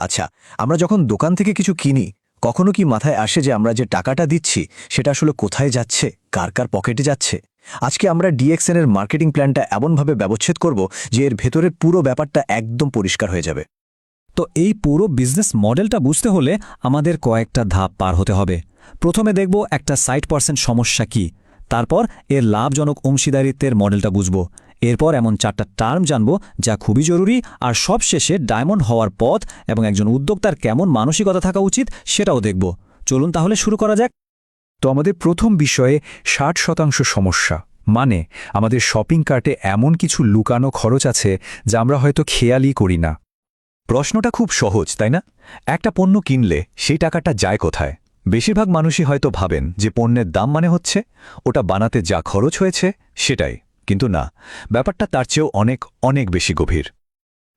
আচ্ছা, আমরা যখন দোকান থেকে কিছু কিনি, কখনো কি মাথায় আসে যে আমরা যে টাকাটা দিচ্ছি সেটা আসলে কোথায় যাচ্ছে, কার কার পকেটে যাচ্ছে? আজকে আমরা ডিএক্সএন এর মার্কেটিং প্ল্যানটা এমনভাবে ব্যবচ্ছেদ করব যে এর ভেতরের পুরো ব্যাপারটা একদম পরিষ্কার হয়ে যাবে। তো এই পুরো বিজনেস মডেলটা বুঝতে হলে আমাদের কয়েকটা ধাপ পার হতে হবে। প্রথমে দেখব একটা 60% সমস্যা কি, তারপর এর লাভজনক অংশীদারিত্বের মডেলটা বুঝব, এরপর এমন 4টা টার্ম জানব যা খুবই জরুরি, আর সবশেষে ডায়মন্ড হওয়ার পথ এবং একজন উদ্যোক্তার কেমন মানসিকতা থাকা উচিত সেটাও দেখব। চলুন তাহলে শুরু করা যাক। তো আমাদের প্রথম বিষয়ে 60% সমস্যা, মানে আমাদের শপিং কার্টে এমন কিছু লুকানো খরচ আছে যা আমরা হয়তো খেয়ালই করি না। প্রশ্নটা খুব সহজ, তাই না? একটা পণ্য কিনলে সেই টাকাটা যায় কোথায়? বেশিরভাগ মানুষই হয়তো ভাবেন যে পণ্যের দাম মানে হচ্ছে ওটা বানাতে যা খরচ হয়েছে সেটাই, কিন্তু না, ব্যাপারটা তার চেয়েও অনেক অনেক বেশি গভীর।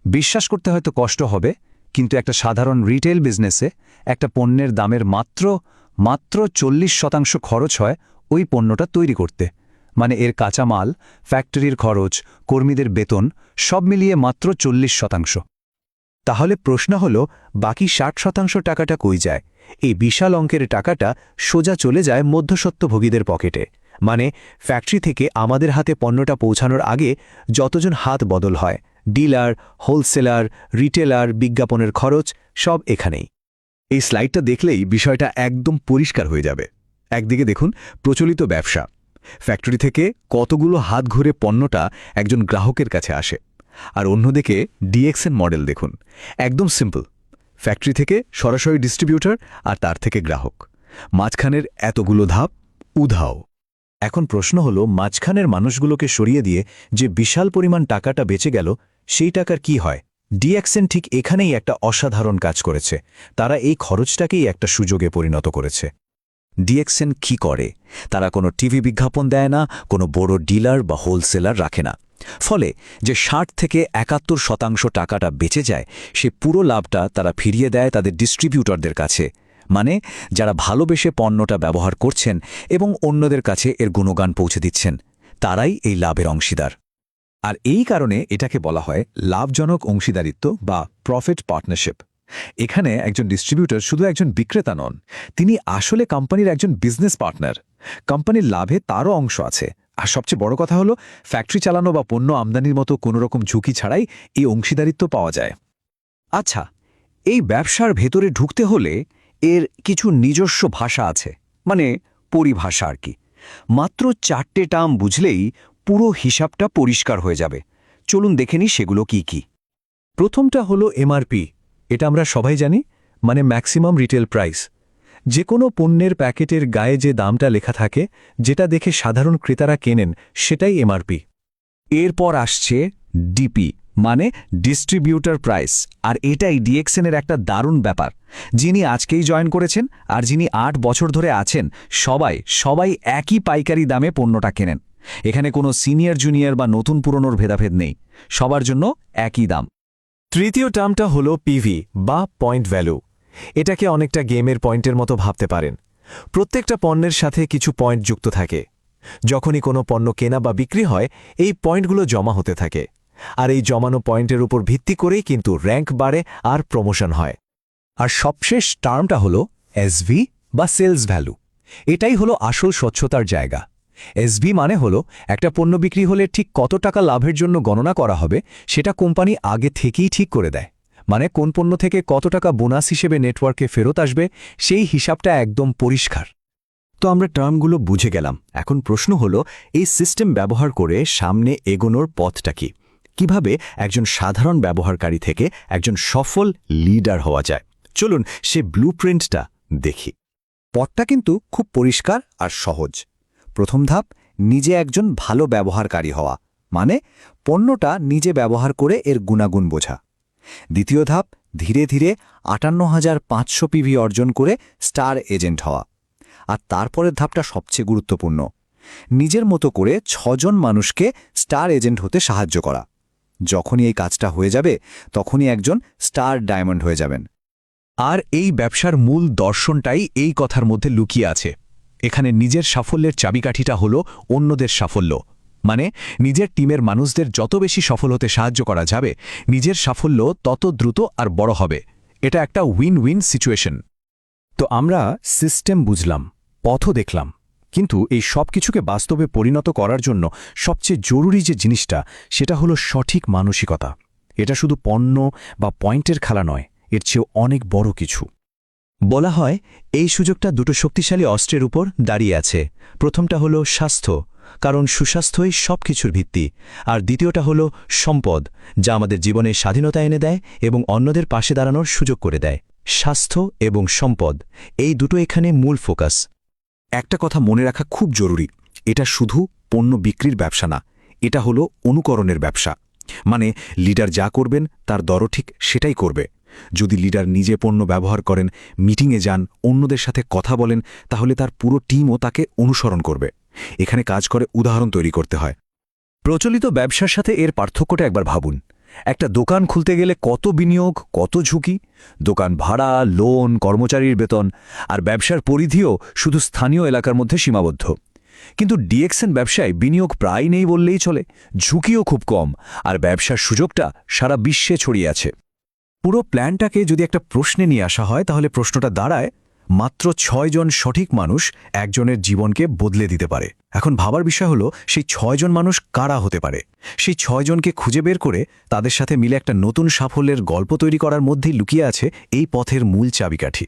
বিশ্বাস করতে হয়তো কষ্ট হবে, কিন্তু একটা সাধারণ রিটেল বিজনেসে একটা পণ্যের দামের মাত্র 40% খরচ হয় ওই পণ্যটা তৈরি করতে। মানে এর কাঁচামাল, ফ্যাক্টরির খরচ, কর্মীদের বেতন সব মিলিয়ে মাত্র 40%। তাহলে প্রশ্ন হল, বাকি 60% টাকাটা কই যায়? এই বিশাল অঙ্কের টাকাটা সোজা চলে যায় মধ্যস্বত্বভোগীদের পকেটে। মানে ফ্যাক্টরি থেকে আমাদের হাতে পণ্যটা পৌঁছানোর আগে যতজন হাত বদল হয়, ডিলার, হোলসেলার, রিটেলার, বিজ্ঞাপনের খরচ সব এখানেই। এই স্লাইডটা দেখলেই বিষয়টা একদম পরিষ্কার হয়ে যাবে। একদিকে দেখুন প্রচলিত ব্যবসা, ফ্যাক্টরি থেকে কতগুলো হাত ঘুরে পণ্যটা একজন গ্রাহকের কাছে আসে। আর অন্যদিকে ডিএক্সএন মডেল দেখুন, একদম সিম্পল, ফ্যাক্টরি থেকে সরাসরি ডিস্ট্রিবিউটর আর তার থেকে গ্রাহক। মাঝখানের এতগুলো ধাপ উধাও। এখন প্রশ্ন হলো, মাঝখানের মানুষগুলোকে সরিয়ে দিয়ে যে বিশাল পরিমাণ টাকাটা বেঁচে গেল, সেই টাকার কি হয়? ডিএক্সএন ঠিক এখানেই একটা অসাধারণ কাজ করেছে। তারা এই খরচটাকেই একটা সুযোগে পরিণত করেছে। ডিএক্সএন কি করে? তারা কোনো টিভি বিজ্ঞাপন দেয় না, কোনো বড় ডিলার বা হোলসেলার রাখে না। ফলে যে 60 থেকে 71% টাকাটা বেঁচে যায়, সে পুরো লাভটা তারা ফিরিয়ে দেয় তাদের ডিস্ট্রিবিউটরদের কাছে। মানে যারা ভালোবেসে পণ্যটা ব্যবহার করছেন এবং অন্যদের কাছে এর গুণগান পৌঁছে দিচ্ছেন, তারাই এই লাভের অংশীদার। আর এই কারণে এটাকে বলা হয় লাভজনক অংশীদারিত্ব বা প্রফিট পার্টনারশিপ। এখানে একজন ডিস্ট্রিবিউটর শুধু একজন বিক্রেতা নন, তিনি আসলে কোম্পানির একজন বিজনেস পার্টনার। কোম্পানির লাভে তারও অংশ আছে। আর সবচেয়ে বড় কথা হলো, ফ্যাক্টরি চালানো বা পণ্য আমদানির মতো কোনোরকম ঝুঁকি ছাড়াই এই অংশীদারিত্ব পাওয়া যায়। আচ্ছা, এই ব্যবসার ভেতরে ঢুকতে হলে এর কিছু নিজস্ব ভাষা আছে, মানে পরিভাষা আর কি। মাত্র 4টে টার্ম বুঝলেই পুরো হিসাবটা পরিষ্কার হয়ে যাবে। চলুন দেখে নিই সেগুলো কি কি। প্রথমটা হলো এমআরপি। এটা আমরা সবাই জানি, মানে ম্যাক্সিমাম রিটেল প্রাইস। যে কোনো পণ্যের প্যাকেটের গায়ে যে দামটা লেখা থাকে, যেটা দেখে সাধারণ ক্রেতারা কেনেন, সেটাই এমআরপি। এরপর আসছে ডিপি, মানে ডিস্ট্রিবিউটর প্রাইস। আর এটাই ডিএক্সএনের একটা দারুণ ব্যাপার। যিনি আজকেই জয়েন করেছেন আর যিনি 8 বছর ধরে আছেন, সবাই একই পাইকারি দামে পণ্যটা কেনেন। এখানে কোনো সিনিয়র জুনিয়র বা নতুন পুরনোর ভেদাভেদ নেই, সবার জন্য একই দাম। তৃতীয় টার্মটা হলো পিভি বা পয়েন্ট ভ্যালু। এটাকে অনেকটা গেমের পয়েন্টের মতো ভাবতে পারেন। প্রত্যেকটা পণ্যের সাথে কিছু পয়েন্ট যুক্ত থাকে। যখনই কোনো পণ্য কেনা বা বিক্রি হয়, এই পয়েন্টগুলো জমা হতে থাকে। আর এই জমানো পয়েন্টের উপর ভিত্তি করেই কিন্তু র্যাঙ্ক বাড়ে আর প্রমোশন হয়। আর সবশেষ টার্মটা হলো এসভি বা সেলস ভ্যালু। এটাই হলো আসল স্বচ্ছতার জায়গা। এসভি মানে হলো একটা পণ্য বিক্রি হলে ঠিক কত টাকা লাভের জন্য গণনা করা হবে, সেটা কোম্পানি আগে থেকেই ঠিক করে দেয়। মানে কোন পণ্য থেকে কত টাকা বোনাস হিসেবে নেটওয়ার্কে ফেরত আসবে, সেই হিসাবটা একদম পরিষ্কার। তো আমরা টার্মগুলো বুঝে গেলাম। এখন প্রশ্ন হলো, এই সিস্টেম ব্যবহার করে সামনে এগোনোর পথটা কি? কিভাবে একজন সাধারণ ব্যবহারকারী থেকে একজন সফল লিডার হওয়া যায়? চলুন সে ব্লুপ্রিন্টটা দেখি। পথটা কিন্তু খুব পরিষ্কার আর সহজ। প্রথম ধাপ, নিজে একজন ভালো ব্যবহারকারী হওয়া, মানে পণ্যটা নিজে ব্যবহার করে এর গুণাগুণ বোঝা। দ্বিতীয় ধাপ, ধীরে ধীরে 58,500 পিভি অর্জন করে স্টার এজেন্ট হওয়া। আর তারপরের ধাপটা সবচেয়ে গুরুত্বপূর্ণ, নিজের মতো করে 6 জন মানুষকে স্টার এজেন্ট হতে সাহায্য করা। যখনই এই কাজটা হয়ে যাবে, তখনই একজন স্টার ডায়মন্ড হয়ে যাবেন। আর এই ব্যবসার মূল দর্শনটাই এই কথার মধ্যে লুকিয়ে আছে। এখানে নিজের সাফল্যের চাবিকাঠিটা হলো অন্যদের সাফল্য। মানে নিজের টিমের মানুষদের যত বেশি সফল হতে সাহায্য করা যাবে, নিজের সাফল্য তত দ্রুত আর বড় হবে। এটা একটা উইন উইন সিচুয়েশন। তো আমরা সিস্টেম বুঝলাম, পথও দেখলাম, কিন্তু এই সব কিছুকে বাস্তবে পরিণত করার জন্য সবচেয়ে জরুরি যে জিনিসটা সেটা হলো সঠিক মানসিকতা। এটা শুধু পণ্য বা পয়েন্টের খেলা নয়, এর চেয়েও অনেক বড় কিছু। বলা হয় এই সুযোগটা দুটো শক্তিশালী অস্ত্রের উপর দাঁড়িয়ে আছে। প্রথমটা হলো স্বাস্থ্য, কারণ সুস্বাস্থ্যই সব কিছুর ভিত্তি। আর দ্বিতীয়টা হলো সম্পদ, যা আমাদের জীবনে স্বাধীনতা এনে দেয় এবং অন্যদের পাশে দাঁড়ানোর সুযোগ করে দেয়। স্বাস্থ্য এবং সম্পদ, এই দুটো এখানে মূল ফোকাস। একটা কথা মনে রাখা খুব জরুরি, এটা শুধু পণ্য বিক্রির ব্যবসা না, এটা হলো অনুকরণের ব্যবসা। মানে লিডার যা করবেন তার দরও ঠিক সেটাই করবে। যদি লিডার নিজে পণ্য ব্যবহার করেন, মিটিংয়ে যান, অন্যদের সাথে কথা বলেন, তাহলে তার পুরো টিমও তাকে অনুসরণ করবে। এখানে কাজ করে উদাহরণ তৈরি করতে হয়। প্রচলিত ব্যবসার সাথে এর পার্থক্যটা একবার ভাবুন। একটা দোকান খুলতে গেলে কত বিনিয়োগ, কত ঝুঁকি, দোকান ভাড়া, লোন, কর্মচারীর বেতন, আর ব্যবসার পরিধিও শুধু স্থানীয় এলাকার মধ্যে সীমাবদ্ধ। কিন্তু ডিএক্সএন ব্যবসায় বিনিয়োগ প্রায় নেই বললেই চলে, ঝুঁকিও খুব কম, আর ব্যবসার সুযোগটা সারা বিশ্বে ছড়িয়ে আছে। পুরো প্ল্যানটাকে যদি একটা প্রশ্নে নিয়ে আসা হয়, তাহলে প্রশ্নটা দাঁড়ায়, মাত্র 6 জন সঠিক মানুষ একজনের জীবনকে বদলে দিতে পারে। এখন ভাবার বিষয় হলো, সেই 6 জন মানুষ কারা হতে পারে? সেই 6 জনকে খুঁজে বের করে তাদের সাথে মিলে একটা নতুন সাফল্যের গল্প তৈরি করার মধ্যেই লুকিয়ে আছে এই পথের মূল চাবিকাঠি।